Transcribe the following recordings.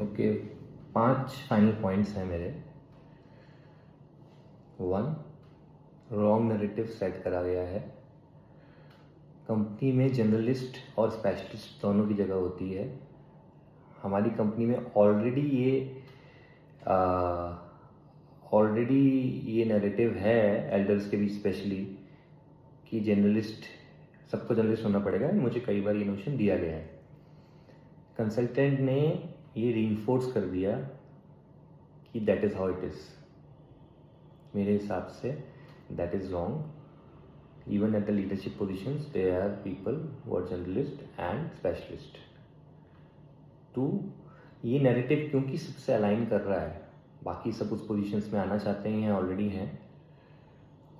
Okay, 5 final points हैं मेरे। 1, wrong narrative set करा गया है। कंपनी में जनरलिस्ट और स्पेशलिस्ट दोनों की जगह होती है। हमारी कंपनी में ऑलरेडी ये नैरेटिव है एल्डर्स के बीच स्पेशली कि जनरलिस्ट, सबको जनरलिस्ट होना पड़ेगा। मुझे कई बार ये नोशन दिया गया है। कंसल्टेंट ने ये रीइंफोर्स कर दिया कि that is how it is. मेरे हिसाब से that is wrong. Even at the leadership positions there are people who are generalist and specialist. 2, ये नैरेटिव क्योंकि सबसे अलाइन कर रहा है, बाकी सब उस पोजीशंस में आना चाहते हैं या ऑलरेडी हैं,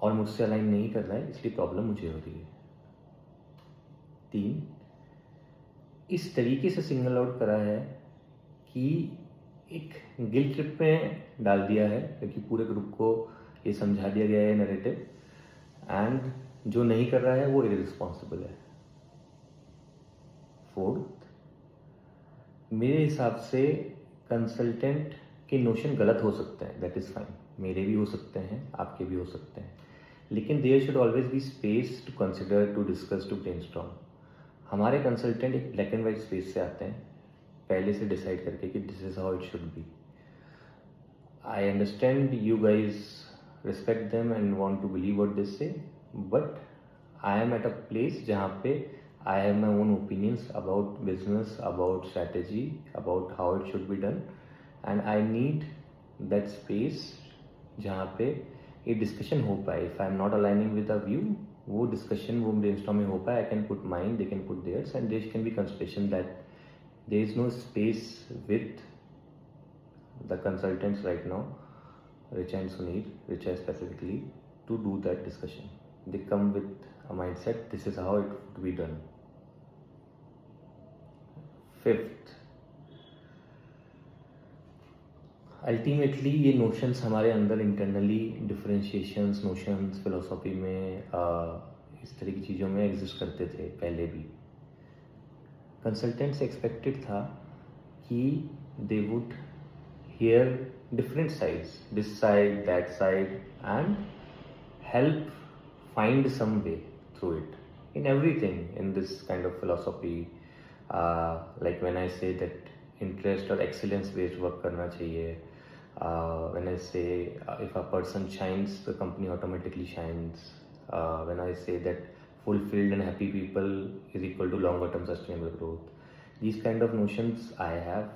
और मुझसे अलाइन नहीं कर रहा है, इसलिए प्रॉब्लम मुझे हो रही है। 3, इस तरीके से सिंगल आउट करा है कि एक गिल्ट ट्रिप में डाल दिया है, क्योंकि पूरे ग्रुप को ये समझा दिया गया है नैरेटिव, एंड जो नहीं कर रहा है वो इररिस्पॉन्सिबल है। 4, मेरे हिसाब से कंसल्टेंट के नोशन गलत हो सकते हैं, दैट इज़ फाइन। मेरे भी हो सकते हैं, आपके भी हो सकते हैं, लेकिन there should always be space to consider, to discuss, to brainstorm. हमारे कंसल्टेंट एक ब्लैक एंड वाइट स्पेस से आते हैं, पहले से डिसाइड करके कि this is how it should be. I understand you guys respect them and want to believe what they say, but I am at a place जहाँ पे I have my own opinions about business, about strategy, about how it should be done, and I need that space जहाँ पे ये discussion हो पाए। If I am not aligning with a view, वो discussion, वो brainstorming हो पाए। I can put mine, they can put theirs, and there can be conversation that there is no space with the consultants right now, Richa and Sunil, Richa specifically, to do that discussion. They come with a mindset, this is how it would be done. 5th, ultimately ये notions हमारे अंदर internally differentiations, notions philosophy में इस तरह की चीज़ों में exist करते थे पहले भी। कंसल्टेंट से एक्सपेक्टेड था कि they would hear different sides, this side, that side, and help find some way through it in everything in this kind of philosophy. Like when I say that interest or excellence based work करना चाहिए, when I say if a person shines, the company automatically shines, when I say that fulfilled and happy people is equal to longer term sustainable growth, these kind of notions I have